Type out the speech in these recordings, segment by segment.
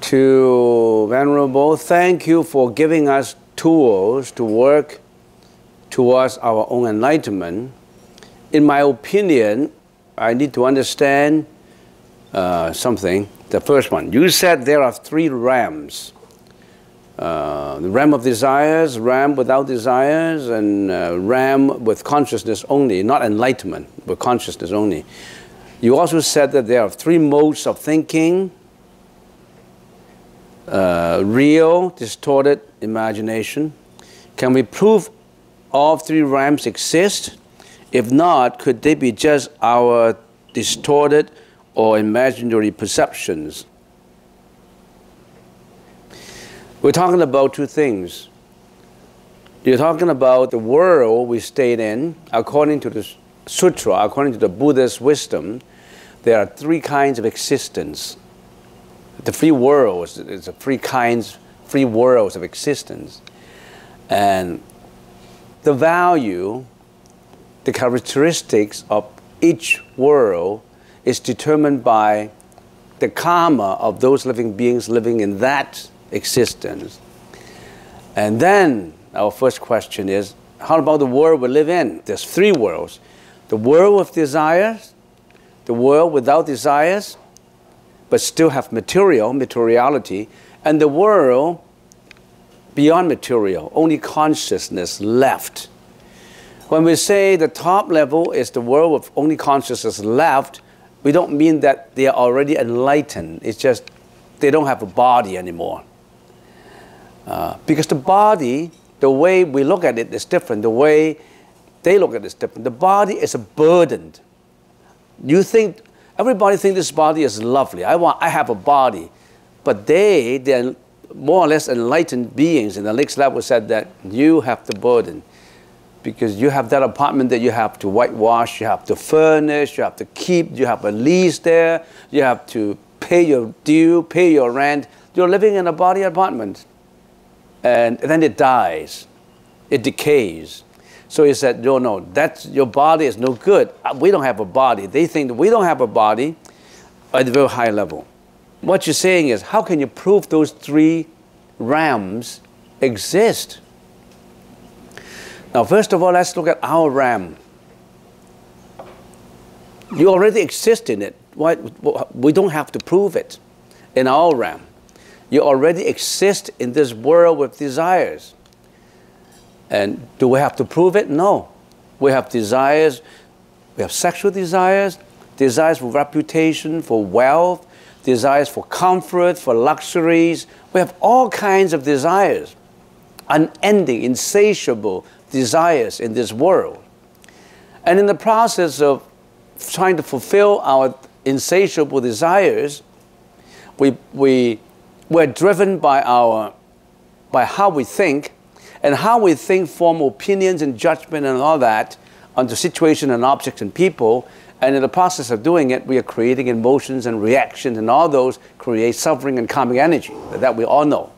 To Venerable, thank you for giving us tools to work towards our own enlightenment. In my opinion, I need to understand something. The first one, you said there are 3 realms. The realm of desires, realm without desires, and realm with consciousness only, not enlightenment, but consciousness only. You also said that there are 3 modes of thinking. Real, distorted, imagination. Can we prove all 3 realms exist? If not, could they be just our distorted or imaginary perceptions? We're talking about 2 things. You're talking about the world we stayed in. According to the sutra, according to the Buddhist wisdom, there are 3 kinds of existence. The 3 worlds, it's 3 worlds of existence. And the value, the characteristics of each world is determined by the karma of those living beings living in that existence. And then our first question is, how about the world we live in? There's 3 worlds. The world of desires, the world without desires, but still have materiality, and the world beyond material, only consciousness left. When we say the top level is the world with only consciousness left, we don't mean that they are already enlightened. It's just they don't have a body anymore. Because the body, the way we look at it is different. The way they look at it is different. The body is a burden. You think, everybody thinks this body is lovely. I have a body. But they're more or less enlightened beings in the next level said that you have the burden. Because you have that apartment that you have to whitewash, you have to furnish, you have to keep, you have a lease there, you have to pay your due, pay your rent. You're living in a body apartment. And then it dies. It decays. So he said, no, your body is no good. We don't have a body. They think that we don't have a body at a very high level. What you're saying is, how can you prove those 3 realms exist? Now, first of all, let's look at our realm. You already exist in it. We don't have to prove it in our realm. You already exist in this world with desires. And do we have to prove it? No. We have desires. We have sexual desires, desires for reputation, for wealth, desires for comfort, for luxuries. We have all kinds of desires, unending, insatiable desires in this world. And in the process of trying to fulfill our insatiable desires, we're driven by how we think, and how we think form opinions and judgment and all that on the situation and objects and people. And in the process of doing it, we are creating emotions and reactions, and all those create suffering and karmic energy that we all know.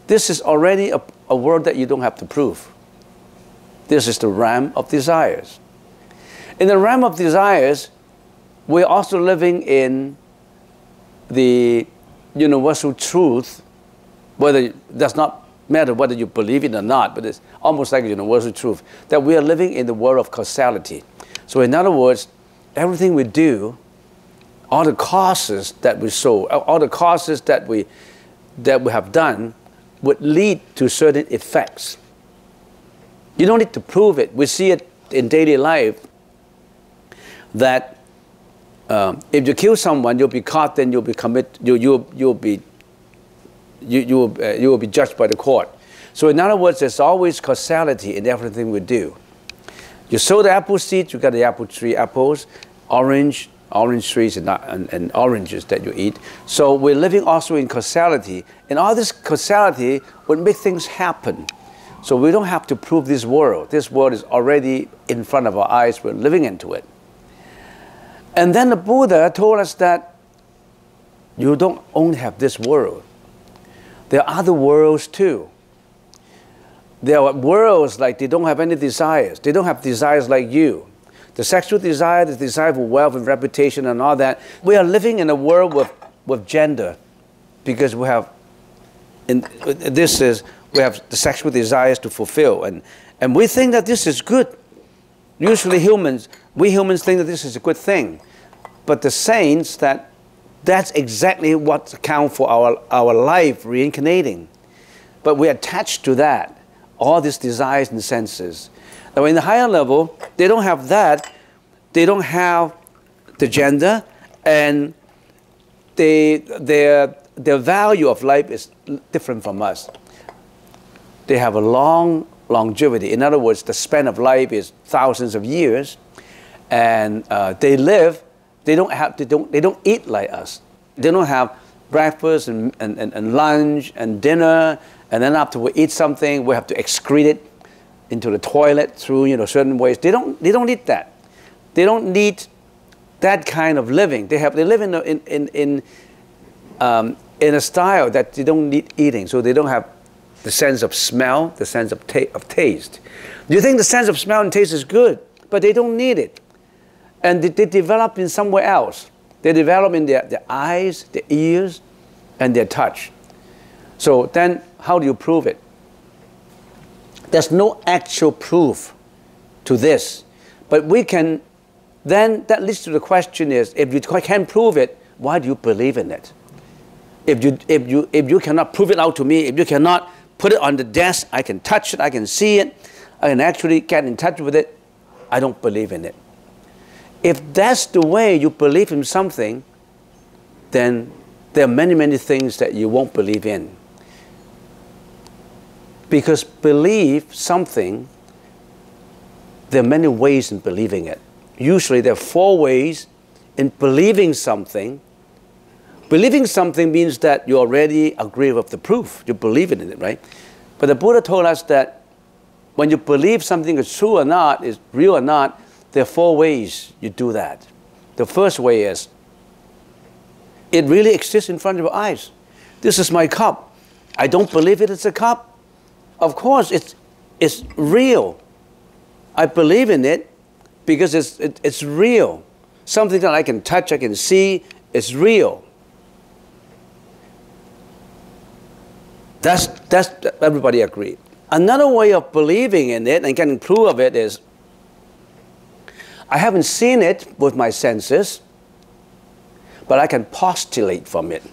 This is already a world that you don't have to prove. This is the realm of desires. In the realm of desires, we're also living in the universal truth, whether it does not matter whether you believe it or not, but it's almost like a universal truth, that we are living in the world of causality. So in other words, everything we do, all the causes that we sow, all the causes that we have done would lead to certain effects. You don't need to prove it. We see it in daily life that if you kill someone, you'll be caught, then you'll be you will be judged by the court. So in other words, there's always causality in everything we do. You sow the apple seed, you got the apple tree, apples, orange trees and oranges that you eat. So we're living also in causality. And all this causality would make things happen. So we don't have to prove this world. This world is already in front of our eyes. We're living into it. And then the Buddha told us that you don't only have this world. There are other worlds too. There are worlds like they don't have any desires. They don't have desires like you. The sexual desire, the desire for wealth and reputation and all that. We are living in a world with gender because we have, we have the sexual desires to fulfill. And we think that this is good. Usually we humans think that this is a good thing. But the saints, that's exactly what accounts for our life reincarnating. But we're attached to that, all these desires and senses. Now in the higher level, they don't have that. They don't have the gender, and their value of life is different from us. They have a long longevity. In other words, the span of life is thousands of years, and they live. They don't eat like us. They don't have breakfast and lunch and dinner, and then after we eat something, we have to excrete it into the toilet through certain ways. They don't need that. They don't need that kind of living. They live in a style that they don't need eating, so they don't have the sense of smell, the sense of taste. You think the sense of smell and taste is good, but they don't need it. And they develop in somewhere else. They develop in their eyes, their ears, and their touch. So then how do you prove it? There's no actual proof to this. But we can, then that leads to the question is, if you can't prove it, why do you believe in it? If you cannot prove it out to me, if you cannot put it on the desk, I can touch it, I can see it, I can actually get in touch with it, I don't believe in it. If that's the way you believe in something, then there are many, many things that you won't believe in. Because believe something, there are many ways in believing it. Usually there are 4 ways in believing something. Believing something means that you already agree with the proof. You believe in it, right? But the Buddha told us that when you believe something is true or not, is real or not, there are 4 ways you do that. The first way is, it really exists in front of your eyes. This is my cup. I don't believe it's a cup. Of course, it's real. I believe in it because it's real. Something that I can touch, I can see, is real. That's everybody agreed. Another way of believing in it and getting proof of it is, I haven't seen it with my senses, but I can postulate from it.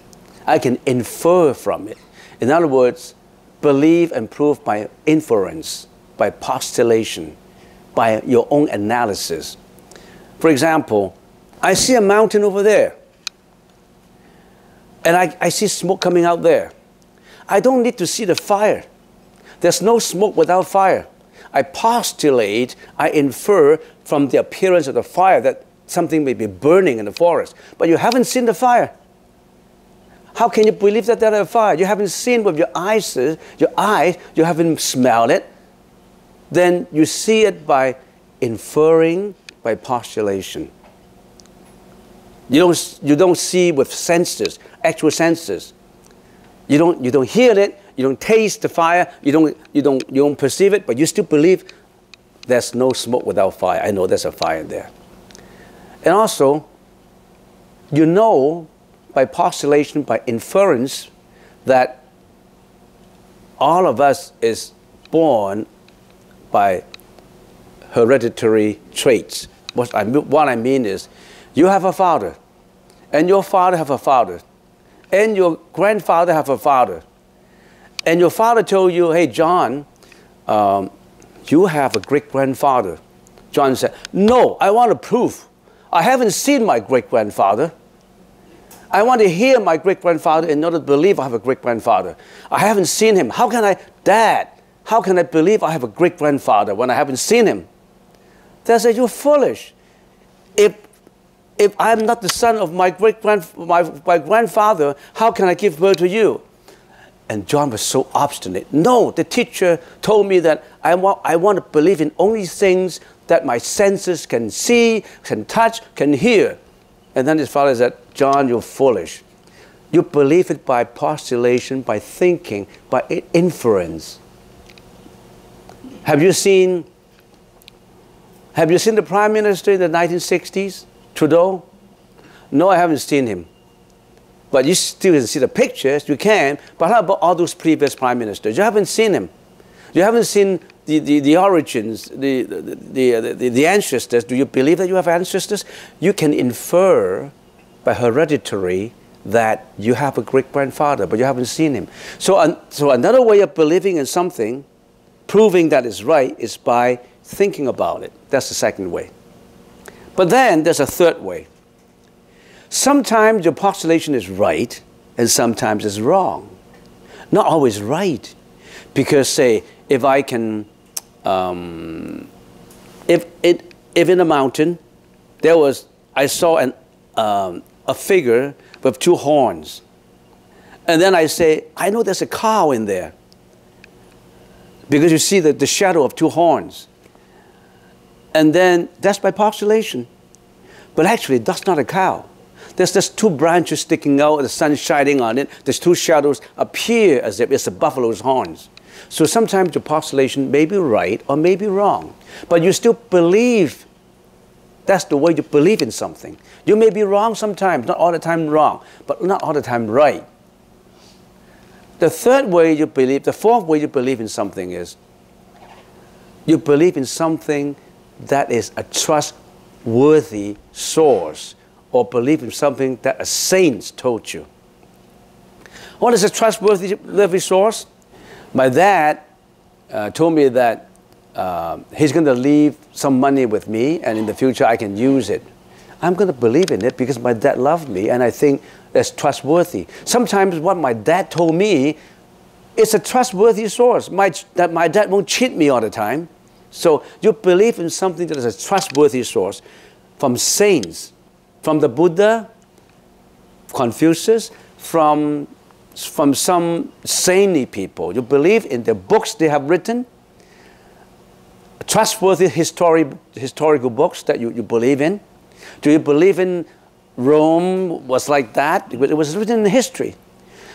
I can infer from it. In other words, believe and prove by inference, by postulation, by your own analysis. For example, I see a mountain over there, and I see smoke coming out there. I don't need to see the fire. There's no smoke without fire. I postulate, I infer from the appearance of the fire that something may be burning in the forest. But you haven't seen the fire. How can you believe that there's a fire? You haven't seen with your eyes, you haven't smelled it. Then you see it by inferring, by postulation. You don't see with senses, actual senses. You don't hear it, you don't taste the fire, you don't perceive it, but you still believe there's no smoke without fire. I know there's a fire there. And also, you know by postulation, by inference, that all of us is born by hereditary traits. What I mean is, you have a father, and your father have a father, and your grandfather have a father. And your father told you, hey, John, you have a great-grandfather. John said, no, I want to prove. I haven't seen my great-grandfather. I want to hear my great-grandfather in order to believe I have a great-grandfather. I haven't seen him. How can I, Dad, how can I believe I have a great-grandfather when I haven't seen him? They said, you're foolish. If I'm not the son of my grandfather, how can I give birth to you? And John was so obstinate. No, the teacher told me that I want to believe in only things that my senses can see, can touch, can hear. And then his father said, John, you're foolish. You believe it by postulation, by thinking, by inference. Have you seen the Prime Minister in the 1960s, Trudeau? No, I haven't seen him. But you still can see the pictures, you can. But how about all those previous prime ministers? You haven't seen him. You haven't seen the origins, the ancestors. Do you believe that you have ancestors? You can infer by hereditary that you have a great-grandfather, but you haven't seen him. So another way of believing in something, proving that it's right, is by thinking about it. That's the second way. But then there's a third way. Sometimes your postulation is right, and sometimes it's wrong. Not always right. Because, say, if I can, if in a mountain, I saw a figure with 2 horns. And then I say, I know there's a cow in there. Because you see the shadow of 2 horns. And then that's by postulation. But actually, that's not a cow. There's just 2 branches sticking out, the sun shining on it. There's 2 shadows appear as if it's a buffalo's horns. So sometimes your postulation may be right or may be wrong. But you still believe. That's the way you believe in something. You may be wrong sometimes, not all the time wrong, but not all the time right. The third way you believe, the fourth way you believe in something is you believe in something that is a trustworthy source, or believe in something that a saint told you. What is a trustworthy source? My dad told me that he's going to leave some money with me, and in the future I can use it. I'm going to believe in it because my dad loved me, and I think that's trustworthy. Sometimes what my dad told me is a trustworthy source. That my dad won't cheat me all the time. So you believe in something that is a trustworthy source from saints. From the Buddha, Confucius, from some saintly people. You believe in the books they have written, trustworthy historical books that you believe in. Do you believe in Rome was like that? It was written in history.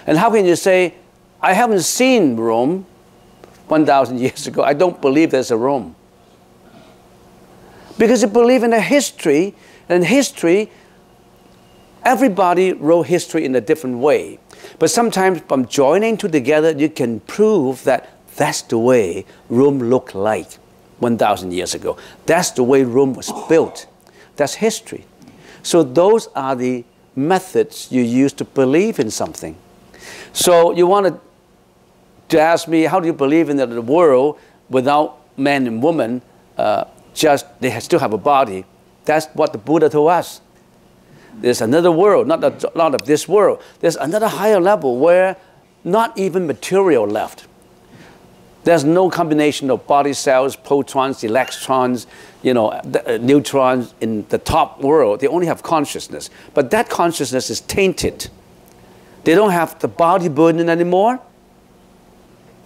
And how can you say, I haven't seen Rome 1,000 years ago. I don't believe there's a Rome. Because you believe in a history, and history, everybody wrote history in a different way. But sometimes from joining together, you can prove that that's the way Rome looked like 1,000 years ago. That's the way Rome was built. That's history. So those are the methods you use to believe in something. So you wanted to ask me, how do you believe in the world without man and woman, they still have a body? That's what the Buddha told us. There's another world, not of this world. There's another higher level where not even material left. There's no combination of body cells, protons, electrons, neutrons in the top world. They only have consciousness. But that consciousness is tainted. They don't have the body burden anymore.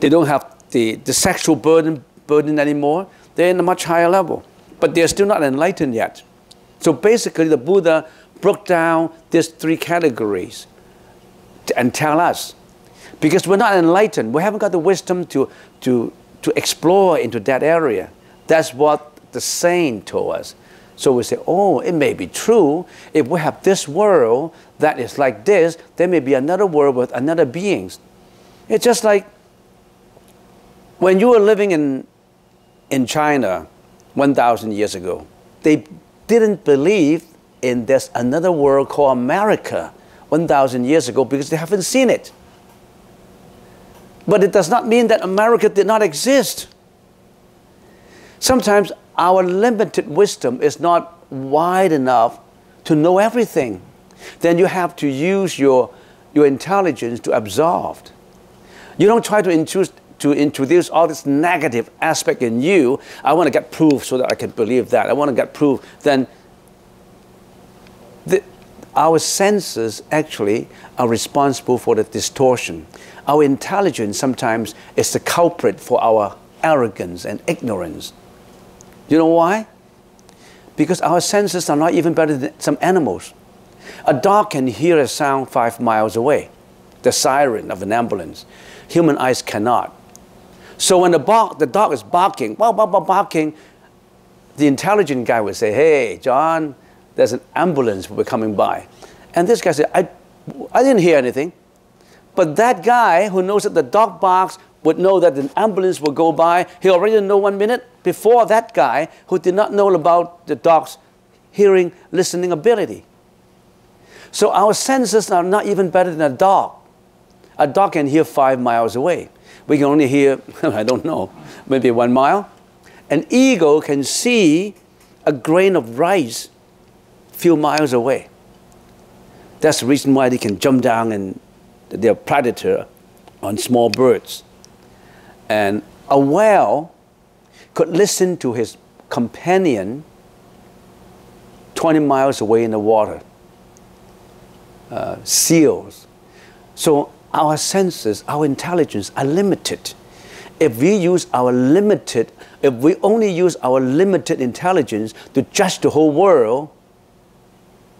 They don't have the sexual burden anymore. They're in a much higher level. But they're still not enlightened yet. So basically, the Buddha broke down these 3 categories and tell us. Because we're not enlightened. We haven't got the wisdom to explore into that area. That's what the saint told us. So we say, oh, it may be true. If we have this world that is like this, there may be another world with another beings. It's just like when you were living in China 1,000 years ago, they didn't believe in there's another world called America 1,000 years ago because they haven't seen it. But it does not mean that America did not exist. Sometimes our limited wisdom is not wide enough to know everything. Then you have to use your intelligence to absorb. You don't try to introduce all this negative aspect in you. I want to get proof so that I can believe that. I want to get proof. Then our senses actually are responsible for the distortion. Our intelligence sometimes is the culprit for our arrogance and ignorance. You know why? Because our senses are not even better than some animals. A dog can hear a sound 5 miles away, the siren of an ambulance. Human eyes cannot. So when the dog is barking, barking, the intelligent guy would say, hey, John, there's an ambulance will be coming by. And this guy said, I didn't hear anything. But that guy who knows that the dog barks would know that an ambulance will go by. He already know 1 minute before that guy who did not know about the dog's hearing, listening ability. So our senses are not even better than a dog. A dog can hear 5 miles away. We can only hear, I don't know, maybe 1 mile. An eagle can see a grain of rice a few miles away. That's the reason why they can jump down and they're a predator on small birds. And a whale could listen to his companion 20 miles away in the water. Seals. So our senses, our intelligence are limited. If we only use our limited intelligence to judge the whole world,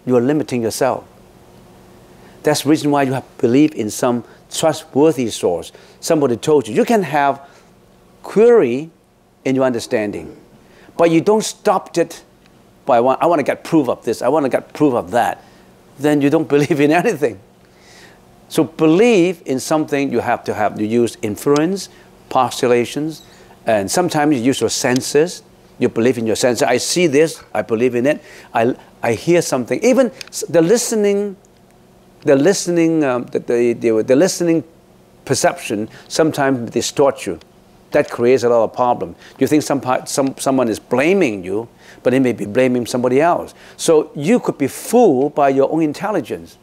you are limiting yourself. That's the reason why you have to believe in some trustworthy source. Somebody told you, you can have query in your understanding, but you don't stop it by, I want to get proof of this, I want to get proof of that. Then you don't believe in anything. So believe in something, you have to use inference, postulations, and sometimes you use your senses. You believe in your senses. I see this, I believe in it. I hear something. Even the listening perception sometimes distorts you. That creates a lot of problem. You think someone is blaming you, but they may be blaming somebody else. So you could be fooled by your own intelligence,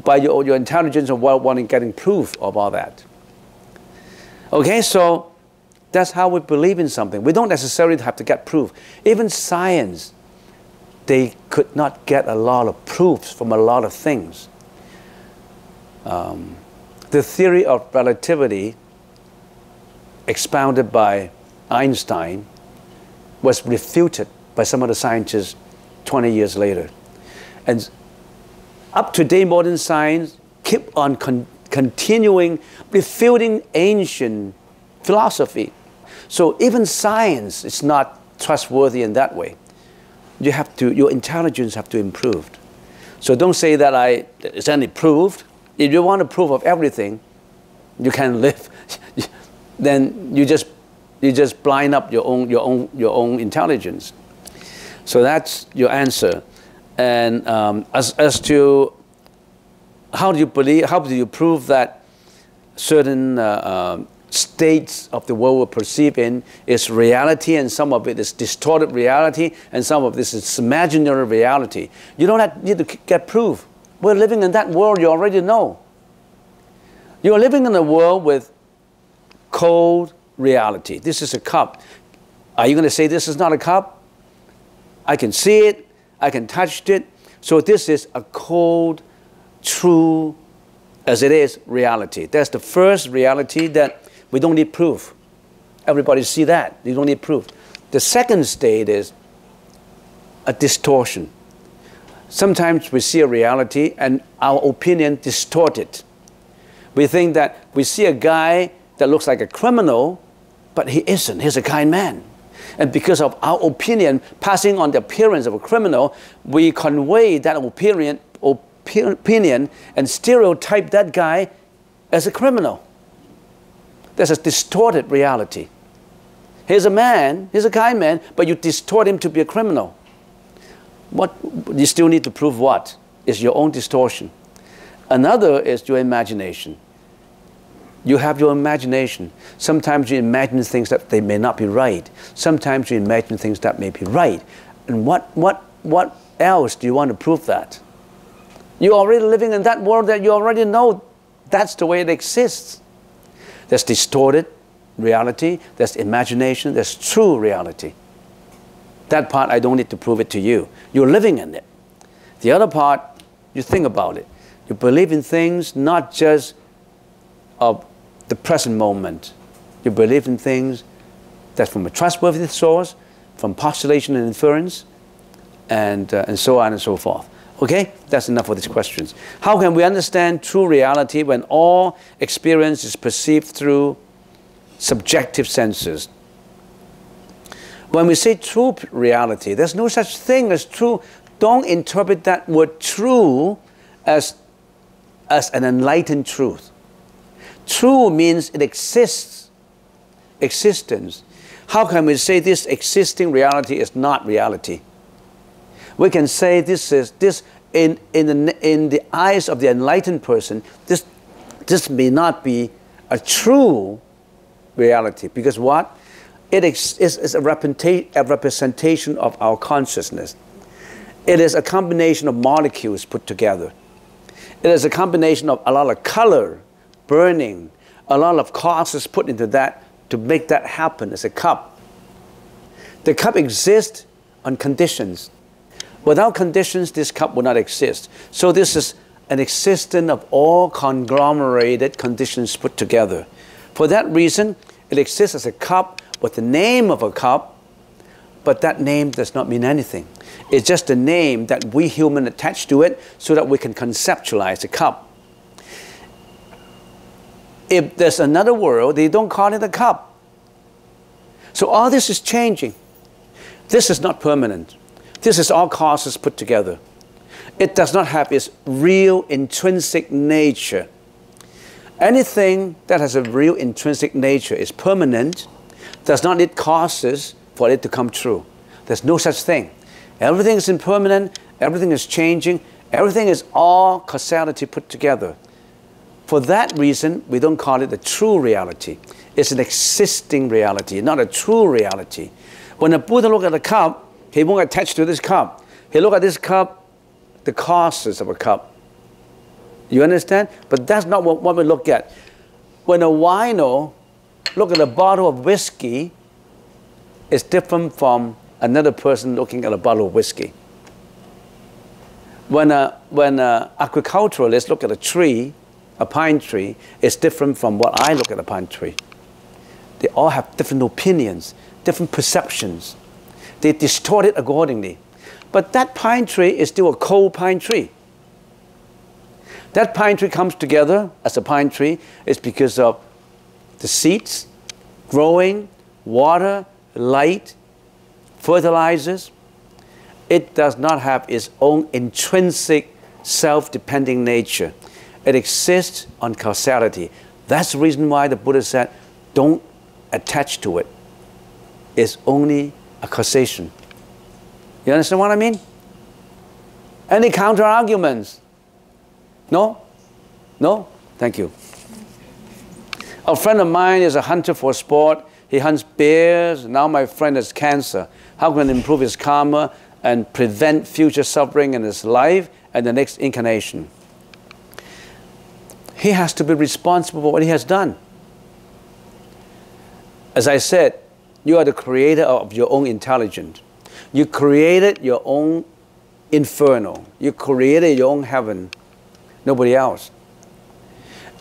by your intelligence of wanting getting proof of all that. Okay, so that's how we believe in something. We don't necessarily have to get proof. Even science, they could not get a lot of proofs from a lot of things. The theory of relativity, expounded by Einstein, was refuted by some of the scientists 20 years later. And up to date modern science keep on continuing refuting ancient philosophy. So even science is not trustworthy in that way. Your intelligence have to improve. So don't say that it's only proved. If you want a proof of everything, you can live. Then you just blind up your own intelligence. So that's your answer. And as to how do you prove that certain states of the world we perceive in is reality, and some of it is distorted reality, and some of this is imaginary reality. You don't need to get proof. We're living in that world you already know. You are living in a world with cold reality. This is a cup. Are you going to say this is not a cup? I can see it. I can touch it. So this is a cold, true, as it is, reality. That's the first reality that we don't need proof. Everybody see that. You don't need proof. The second state is a distortion. Sometimes we see a reality and our opinion distorted. We think that we see a guy that looks like a criminal, but he isn't. He's a kind man. And because of our opinion, passing on the appearance of a criminal, we convey that opinion and stereotype that guy as a criminal. There's a distorted reality. He's a man, he's a kind man, but you distort him to be a criminal. What you still need to prove what? Is your own distortion. Another is your imagination. You have your imagination. Sometimes you imagine things that they may not be right. Sometimes you imagine things that may be right. And what else do you want to prove that? You're already living in that world that you already know that's the way it exists. There's distorted reality, there's imagination, there's true reality. That part, I don't need to prove it to you. You're living in it. The other part, you think about it. You believe in things not just of the present moment. You believe in things that's from a trustworthy source, from postulation and inference, and so on and so forth. Okay? That's enough for these questions. How can we understand true reality when all experience is perceived through subjective senses? When we say true reality, there's no such thing as true. Don't interpret that word true as an enlightened truth. True means it exists. Existence. How can we say this existing reality is not reality? We can say this in the eyes of the enlightened person, this may not be a true reality. Because what? It is a representation of our consciousness. It is a combination of molecules put together. It is a combination of a lot of color, burning, a lot of causes put into that to make that happen as a cup. The cup exists on conditions. Without conditions, this cup would not exist. So this is an existence of all conglomerated conditions put together. For that reason, it exists as a cup with the name of a cup, but that name does not mean anything. It's just a name that we humans attach to it so that we can conceptualize the cup. If there's another world, they don't call it a cup. So all this is changing. This is not permanent. This is all causes put together. It does not have its real intrinsic nature. Anything that has a real intrinsic nature is permanent, does not need causes for it to come true. There's no such thing. Everything is impermanent, everything is changing, everything is all causality put together. For that reason, we don't call it a true reality. It's an existing reality, not a true reality. When a Buddha looks at a cup, he won't attach to this cup. He looks at this cup, the causes of a cup. You understand? But that's not what we look at. When a wino looks at a bottle of whiskey, it's different from another person looking at a bottle of whiskey. When an agriculturalist looks at a tree, a pine tree, it's different from what I look at a pine tree. They all have different opinions, different perceptions. They distort it accordingly. But that pine tree is still a cold pine tree. That pine tree comes together as a pine tree is because of the seeds, growing, water, light, fertilizers. It does not have its own intrinsic self-depending nature. It exists on causality. That's the reason why the Buddha said, don't attach to it. It's only a causation. You understand what I mean? Any counter-arguments? No? No? Thank you. A friend of mine is a hunter for sport. He hunts bears. Now my friend has cancer. How can he improve his karma and prevent future suffering in his life and the next incarnation? He has to be responsible for what he has done. As I said, you are the creator of your own intelligence. You created your own inferno. You created your own heaven. Nobody else.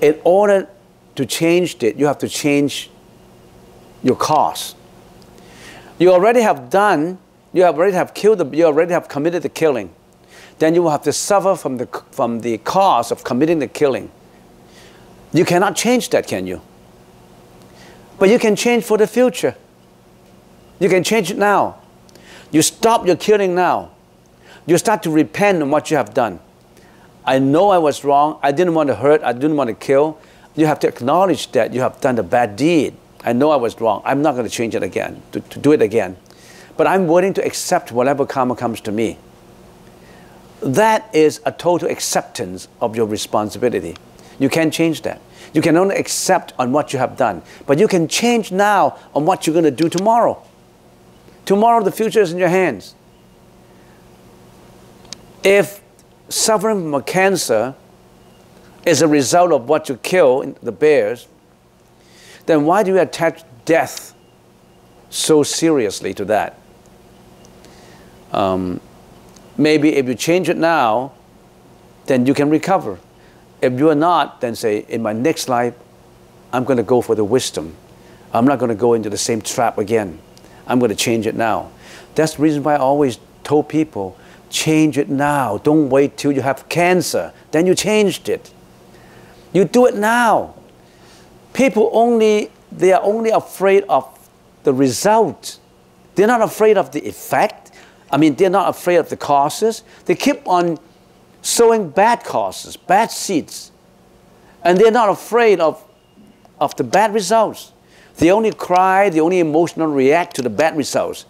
In order to change it, you have to change your cause. You already have done, you already have killed, you already have committed the killing. Then you will have to suffer from the cause of committing the killing. You cannot change that, can you? But you can change for the future. You can change it now. You stop your killing now. You start to repent on what you have done. I know I was wrong. I didn't want to hurt. I didn't want to kill. You have to acknowledge that you have done a bad deed. I know I was wrong. I'm not going to change it again, to do it again. But I'm willing to accept whatever karma comes to me. That is a total acceptance of your responsibility. You can't change that. You can only accept on what you have done. But you can change now on what you're going to do tomorrow. Tomorrow, the future is in your hands. If suffering from a cancer is a result of what you kill in the bears, then why do you attach death so seriously to that? Maybe if you change it now, then you can recover. If you are not, then say, in my next life, I'm going to go for the wisdom. I'm not going to go into the same trap again. I'm going to change it now. That's the reason why I always told people, change it now. Don't wait till you have cancer. Then you changed it. You do it now. People they are only afraid of the result. They're not afraid of the effect. I mean, they're not afraid of the causes. They keep on sowing bad causes, bad seeds. And they're not afraid of the bad results. They only cry, they only emotionally react to the bad results.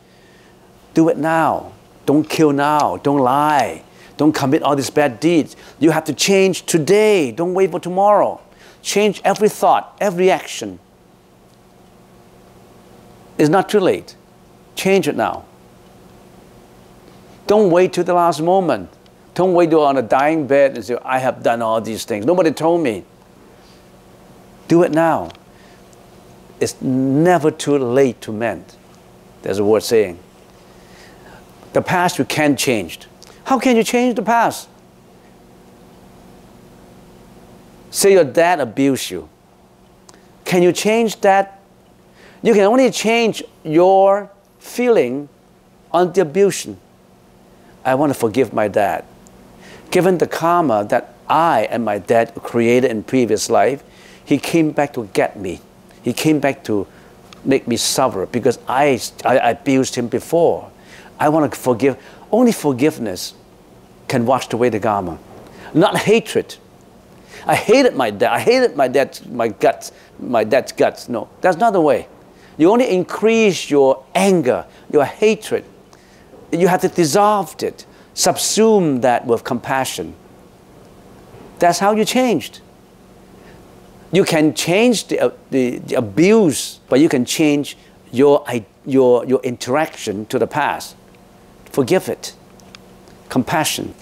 Do it now. Don't kill now. Don't lie. Don't commit all these bad deeds. You have to change today. Don't wait for tomorrow. Change every thought, every action. It's not too late. Change it now. Don't wait till the last moment. Don't wait till on a dying bed and say, I have done all these things. Nobody told me. Do it now. It's never too late to mend. There's a word saying. The past you can't change. How can you change the past? Say your dad abused you. Can you change that? You can only change your feeling on the abuse. I want to forgive my dad. Given the karma that I and my dad created in previous life, he came back to get me. He came back to make me suffer because I abused him before. I want to forgive. Only forgiveness can wash away the karma, not hatred. I hated my dad. I hated my dad's guts. No, that's not the way. You only increase your anger, your hatred. You have to dissolve it, subsume that with compassion. That's how you changed. You can change the abuse, but you can change your interaction to the past. Forgive it. Compassion.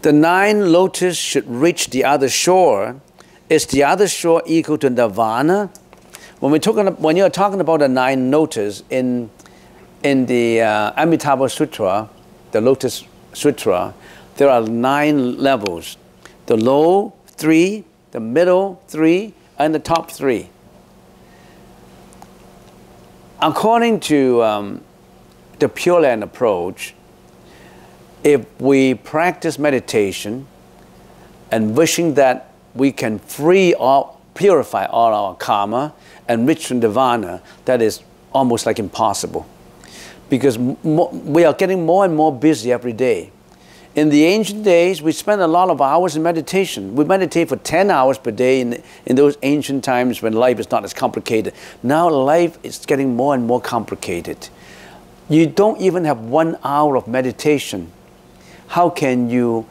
The 9 lotus should reach the other shore. Is the other shore equal to nirvana? When you're talking about the 9 lotus in the Amitabha Sutra, the Lotus Sutra, there are 9 levels. The low 3, the middle 3, and the top 3. According to the Pure Land approach, if we practice meditation and wishing that we can free or purify all our karma and reach to nirvana, that is almost like impossible. Because we are getting more and more busy every day. In the ancient days, we spent a lot of hours in meditation. We meditate for 10 hours per day in those ancient times when life is not as complicated. Now life is getting more and more complicated. You don't even have 1 hour of meditation. How can you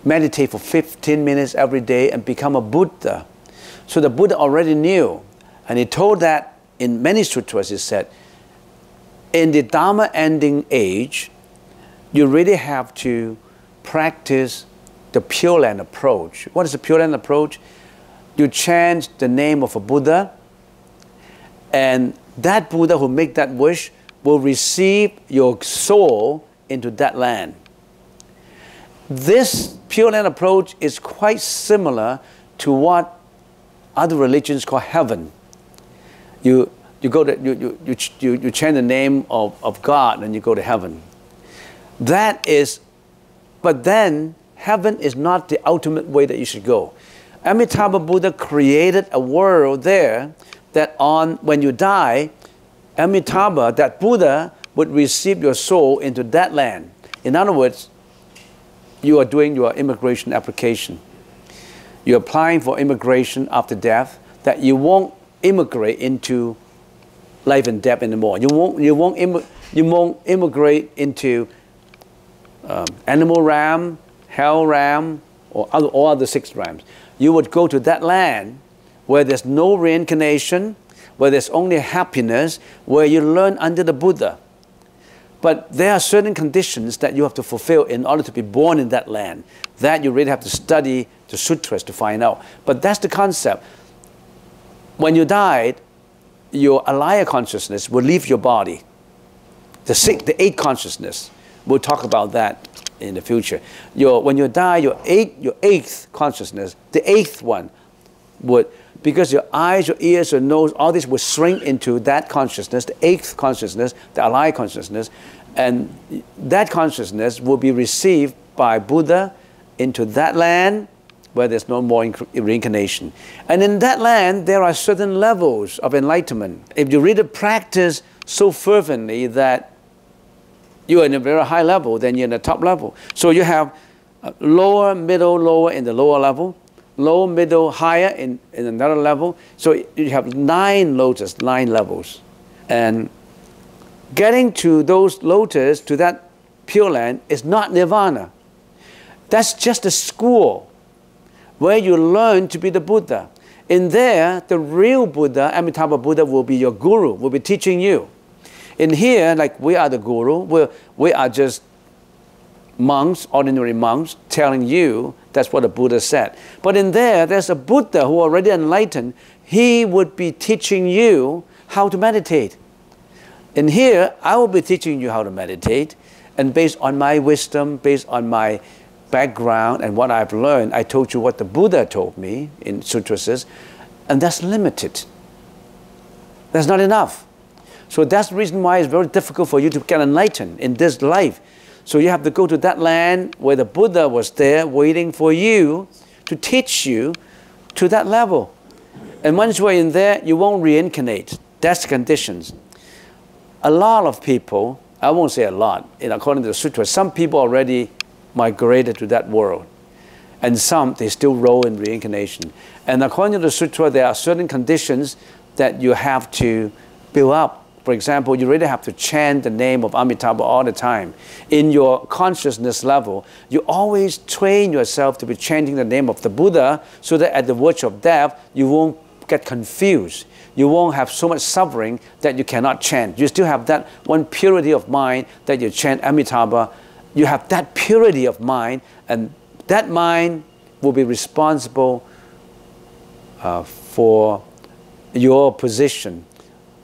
meditate for 15 minutes every day and become a Buddha? So the Buddha already knew, and he told that in many sutras. He said, in the Dharma ending age, you really have to practice the Pure Land approach. What is the Pure Land approach? You chant the name of a Buddha, and that Buddha who make that wish will receive your soul into that land. This Pure Land approach is quite similar to what other religions call heaven. You chant the name of God and you go to heaven. That is, but then heaven is not the ultimate way that you should go. Amitabha Buddha created a world there that when you die, Amitabha, that Buddha, would receive your soul into that land. In other words, you are doing your immigration application. You're applying for immigration after death, that you won't immigrate into life and death anymore. You won't immigrate into animal realm, hell realm, or all other 6 realms. You would go to that land where there's no reincarnation, where there's only happiness, where you learn under the Buddha. But there are certain conditions that you have to fulfill in order to be born in that land. That you really have to study the sutras to find out. But that's the concept. When you died, your alaya consciousness will leave your body. The 8th consciousness. We'll talk about that in the future. When you die, your 8th consciousness, the 8th one, because your eyes, your ears, your nose, all this will shrink into that consciousness, the eighth consciousness, the alive consciousness, and that consciousness will be received by Buddha into that land where there's no more reincarnation. And in that land, there are certain levels of enlightenment. If you really practice so fervently that you're in a very high level, then you're in the top level. So you have lower, middle, lower in the lower level, low, middle, higher in another level. So you have 9 lotus, 9 levels. And getting to those lotus, to that pure land, is not nirvana. That's just a school where you learn to be the Buddha. In there, the real Buddha, Amitabha Buddha, will be your guru, will be teaching you. In here, like we are the guru, we are just monks, ordinary monks, telling you that's what the Buddha said. But in there, there's a Buddha who already enlightened. He would be teaching you how to meditate. In here, I will be teaching you how to meditate. And based on my wisdom, based on my background and what I've learned, I told you what the Buddha told me in sutras, and that's limited. That's not enough. So that's the reason why it's very difficult for you to get enlightened in this life. So you have to go to that land where the Buddha was there waiting for you to teach you to that level. And once you're in there, you won't reincarnate. That's the conditions. A lot of people, I won't say a lot, according to the sutra, some people already migrated to that world. And some, they still roll in reincarnation. And according to the sutra, there are certain conditions that you have to build up. For example, you really have to chant the name of Amitabha all the time. In your consciousness level, you always train yourself to be chanting the name of the Buddha so that at the verge of death, you won't get confused. You won't have so much suffering that you cannot chant. You still have that one purity of mind that you chant Amitabha. You have that purity of mind, and that mind will be responsible for your position,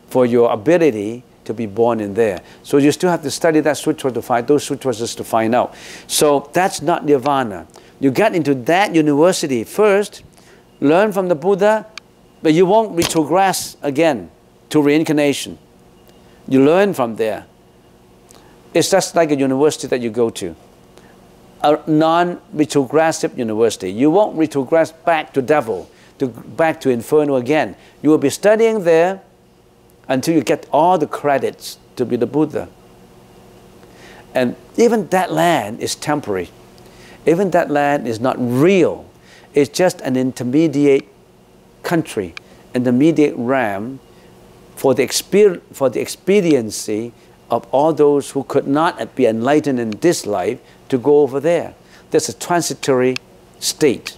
for your ability to be born in there. So you still have to study that sutra to find those sutras to find out. So that's not nirvana. You get into that university first, learn from the Buddha, but you won't retrogress again to reincarnation. You learn from there. It's just like a university that you go to, a non-retrogressive university. You won't retrogress back to devil, back to inferno again. You will be studying there until you get all the credits to be the Buddha. And even that land is temporary. Even that land is not real. It's just an intermediate country, intermediate realm for the expediency of all those who could not be enlightened in this life to go over there. There's a transitory state.